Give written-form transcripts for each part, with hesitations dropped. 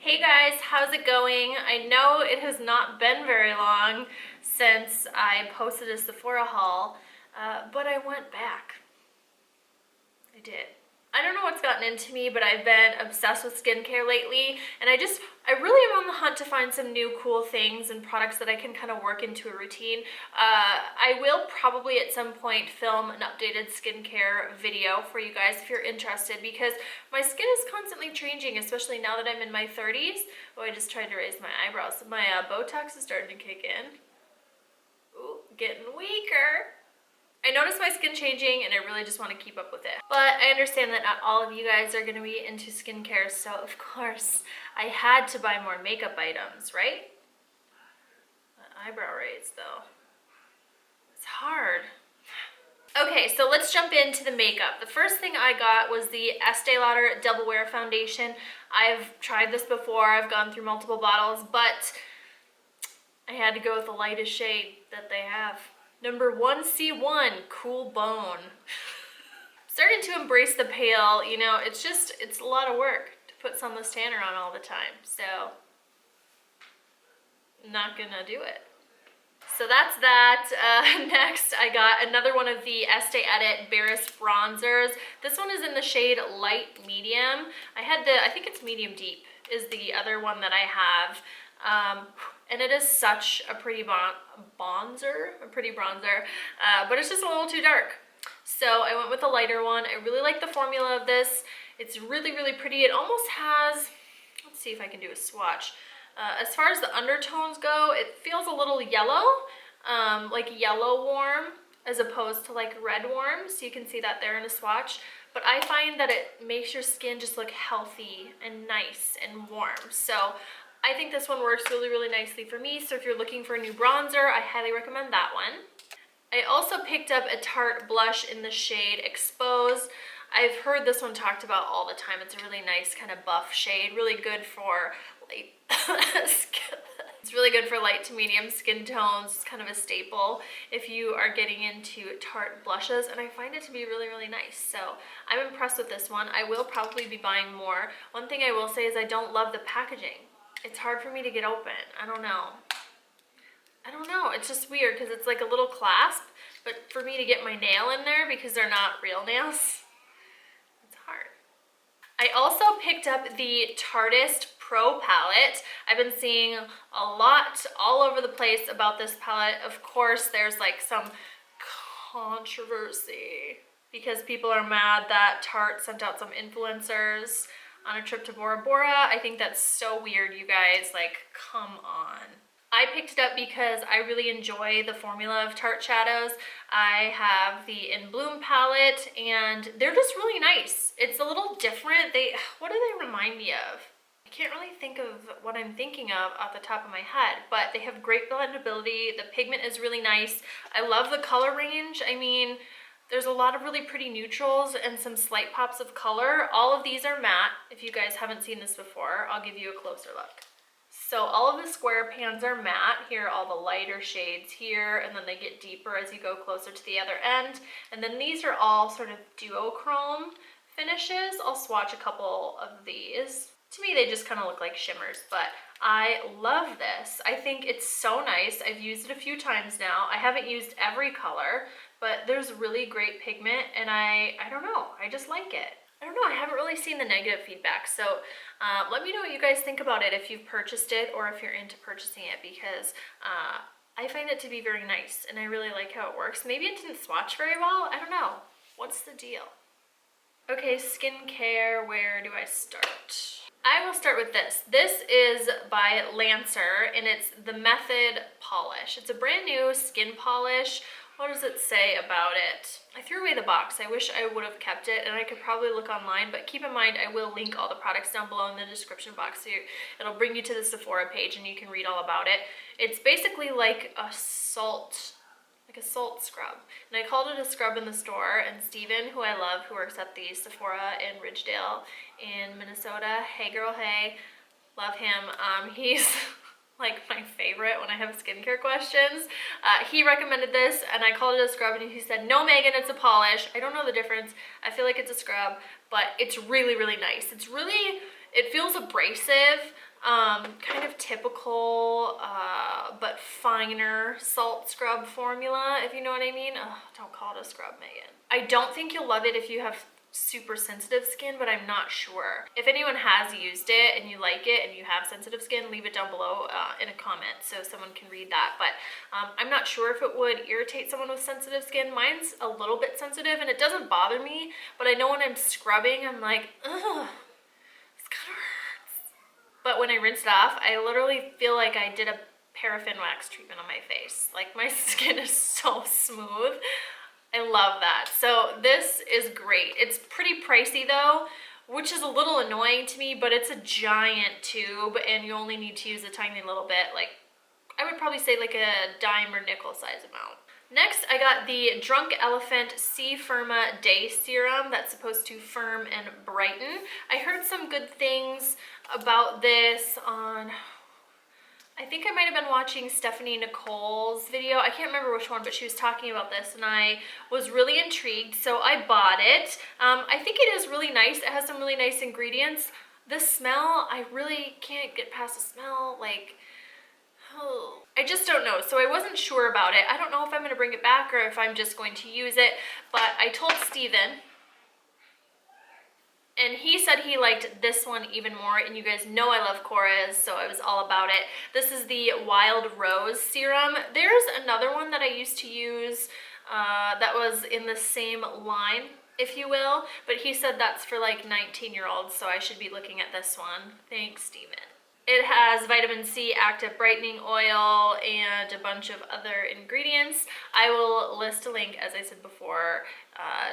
Hey guys, how's it going? I know it has not been very long since I posted a Sephora haul, but I went back. I did. I don't know what's gotten into me, but I've been obsessed with skincare lately, and I really am on the hunt to find some new cool things and products that I can kind of work into a routine. I will probably at some point film an updated skincare video for you guys if you're interested, because my skin is constantly changing, especially now that I'm in my 30s. Oh, I just tried to raise my eyebrows. My Botox is starting to kick in. Ooh, getting weaker. I noticed my skin changing and I really just want to keep up with it. But I understand that not all of you guys are going to be into skincare, so of course I had to buy more makeup items, right? The eyebrow raise though. It's hard. Okay, so let's jump into the makeup. The first thing I got was the Estee Lauder Double Wear Foundation. I've tried this before, I've gone through multiple bottles, but I had to go with the lightest shade that they have. Number 1C1, Cool Bone. Starting to embrace the pale, you know, it's a lot of work to put sunless tanner on all the time, so not gonna do it. So that's that. Next, I got another one of the Este Edit Barris bronzers. This one is in the shade Light Medium. I think it's Medium Deep is the other one that I have. And it is such a pretty bronzer, but it's just a little too dark. So I went with a lighter one. I really like the formula of this. It's really, really pretty. It almost has, let's see if I can do a swatch. As far as the undertones go, it feels a little yellow, like yellow warm, as opposed to like red warm. So you can see that there in a swatch. But I find that it makes your skin just look healthy and nice and warm. So I think this one works really, really nicely for me. So if you're looking for a new bronzer, I highly recommend that one. I also picked up a Tart blush in the shade Exposed. I've heard this one talked about all the time. It's a really nice kind of buff shade, really good for light it's really good for light to medium skin tones. It's kind of a staple if you are getting into Tarte blushes, and I find it to be really, really nice. So I'm impressed with this one. I will probably be buying more. One thing I will say is I don't love the packaging. It's hard for me to get open. I don't know. It's just weird because it's like a little clasp, but for me to get my nail in there because they're not real nails, it's hard. I also picked up the Tardis Pro Palette. I've been seeing a lot all over the place about this palette. Of course, there's like some controversy because people are mad that Tarte sent out some influencers on a trip to Bora Bora. I think that's so weird, you guys. Like, come on. I picked it up because I really enjoy the formula of Tarte shadows. I have the In Bloom palette, and they're just really nice. It's a little different. What do they remind me of? I can't really think of what I'm thinking of off the top of my head, but they have great blendability. The pigment is really nice. I love the color range. I mean, there's a lot of really pretty neutrals and some slight pops of color. All of these are matte. If you guys haven't seen this before, I'll give you a closer look. So all of the square pans are matte. Here are all the lighter shades here, and then they get deeper as you go closer to the other end. And then these are all sort of duochrome finishes. I'll swatch a couple of these. To me, they just kind of look like shimmers, but I love this. I think it's so nice. I've used it a few times now. I haven't used every color, but there's really great pigment, and I don't know, I just like it. I don't know, I haven't really seen the negative feedback, so let me know what you guys think about it if you've purchased it or if you're into purchasing it, because I find it to be very nice, and I really like how it works. Maybe it didn't swatch very well, I don't know. What's the deal? Okay, skincare, where do I start? I will start with this. This is by Lancer, and it's the Method Polish. It's a brand new skin polish. What does it say about it? I threw away the box. I wish I would have kept it, and I could probably look online, but keep in mind I will link all the products down below in the description box. So it'll bring you to the Sephora page and you can read all about it. It's basically like a salt scrub. And I called it a scrub in the store, and Steven, who I love, who works at the Sephora in Ridgedale in Minnesota, hey girl, hey, love him. He's like my favorite when I have skincare questions. He recommended this, and I called it a scrub, and he said, no Megan, it's a polish. I don't know the difference. I feel like it's a scrub, but it's really, really nice. It feels abrasive. kind of typical, but finer salt scrub formula, if you know what I mean. Ugh, don't call it a scrub, Megan. I don't think you'll love it if you have super sensitive skin, but I'm not sure. If anyone has used it and you like it and you have sensitive skin, leave it down below in a comment so someone can read that. But I'm not sure if it would irritate someone with sensitive skin. Mine's a little bit sensitive and it doesn't bother me, but I know when I'm scrubbing, I'm like, ugh, this kind of hurts. But when I rinse it off, I literally feel like I did a paraffin wax treatment on my face. Like, my skin is so smooth. I love that. So this is great. It's pretty pricey though, which is a little annoying to me, but it's a giant tube and you only need to use a tiny little bit. Like, I would probably say like a dime or nickel size amount. Next, I got the Drunk Elephant C Ferma Day Serum that's supposed to firm and brighten. I heard some good things about this on, I think I might have been watching Stephanie Nicole's video. I can't remember which one, but she was talking about this and I was really intrigued, so I bought it. I think it is really nice. It has some really nice ingredients. The smell, I really can't get past the smell. Like, oh, I just don't know. So I wasn't sure about it. I don't know if I'm gonna bring it back or if I'm just going to use it, but I told Steven, and he said he liked this one even more, and you guys know I love Korres, so I was all about it. This is the Wild Rose Serum. There's another one that I used to use that was in the same line, if you will, but he said that's for like 19-year-olds, so I should be looking at this one. Thanks, Steven. It has vitamin C, active brightening oil, and a bunch of other ingredients. I will list a link, as I said before,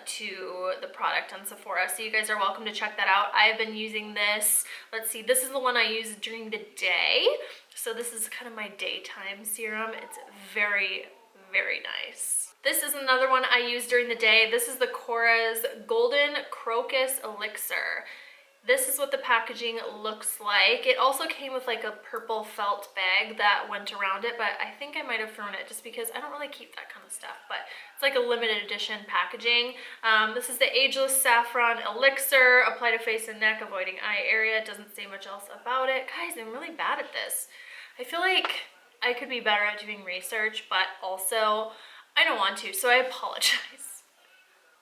to the product on Sephora, so you guys are welcome to check that out. I've been using this. Let's see, this is the one I use during the day. So this is kind of my daytime serum. It's very, very nice. This is another one I use during the day. This is the Korres Golden Crocus Elixir. This is what the packaging looks like. It also came with like a purple felt bag that went around it, but I think I might have thrown it just because I don't really keep that kind of stuff, but it's like a limited edition packaging. This is the Ageless Saffron Elixir. Apply to face and neck, avoiding eye area. It doesn't say much else about it. Guys, I'm really bad at this. I feel like I could be better at doing research, but also I don't want to, so I apologize.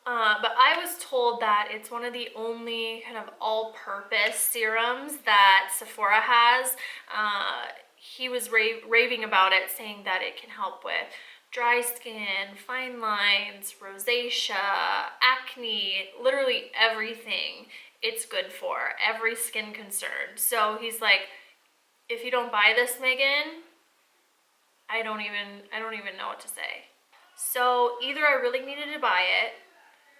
But I was told that it's one of the only kind of all-purpose serums that Sephora has. He was raving about it, saying that it can help with dry skin, fine lines, rosacea, acne, literally everything it's good for, every skin concern. So he's like, if you don't buy this, Megan, I don't even know what to say. So either I really needed to buy it,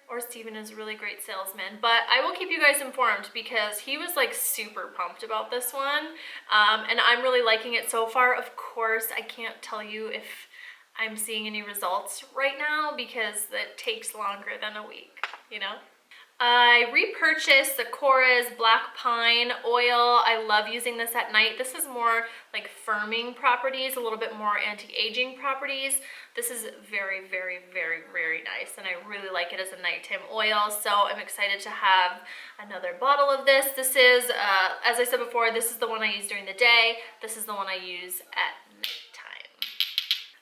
or Steven is a really great salesman, but I will keep you guys informed because he was like super pumped about this one, and I'm really liking it so far. Of course, I can't tell you if I'm seeing any results right now because it takes longer than a week, you know? I repurchased the Korres Black Pine Oil. I love using this at night. This is more like firming properties, a little bit more anti-aging properties. This is very, very, very, very nice, and I really like it as a nighttime oil, so I'm excited to have another bottle of this. This is, as I said before, this is the one I use during the day. This is the one I use at nighttime.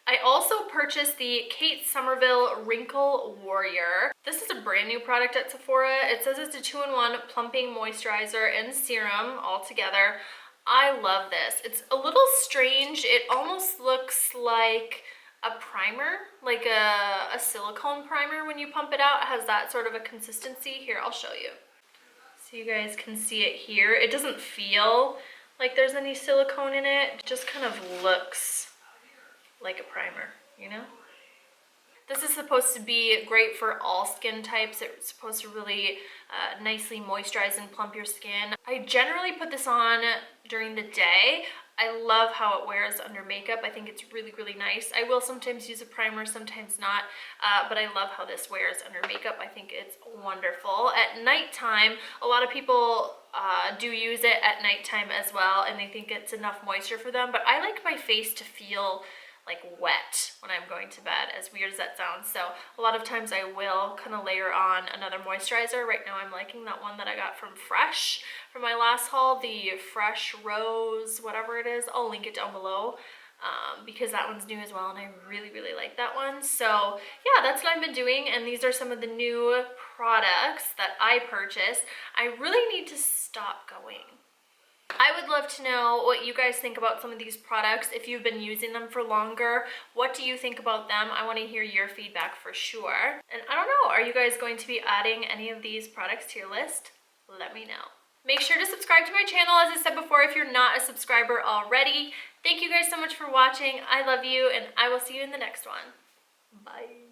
I also purchased the Kate Somerville Wrinkle Warrior. This is a brand new product at Sephora. It says it's a 2-in-1 plumping moisturizer and serum all together. I love this. It's a little strange. It almost looks like a primer, like a silicone primer when you pump it out. It has that sort of a consistency. Here, I'll show you. So you guys can see it here. It doesn't feel like there's any silicone in it. It just kind of looks like a primer, you know? This is supposed to be great for all skin types. It's supposed to really nicely moisturize and plump your skin. I generally put this on during the day. I love how it wears under makeup. I think it's really, really nice. I will sometimes use a primer, sometimes not, but I love how this wears under makeup. I think it's wonderful. At nighttime, a lot of people do use it at nighttime as well, and they think it's enough moisture for them, but I like my face to feel like wet when I'm going to bed, as weird as that sounds. So a lot of times I will kind of layer on another moisturizer. Right now I'm liking that one that I got from Fresh from my last haul, the Fresh Rose, whatever it is. I'll link it down below. Because that one's new as well, and I really, really like that one. So yeah, that's what I've been doing, and these are some of the new products that I purchased. I really need to stop going. I would love to know what you guys think about some of these products. If you've been using them for longer, what do you think about them? I want to hear your feedback for sure. And I don't know, are you guys going to be adding any of these products to your list? Let me know. Make sure to subscribe to my channel, as I said before, if you're not a subscriber already. Thank you guys so much for watching. I love you, and I will see you in the next one. Bye.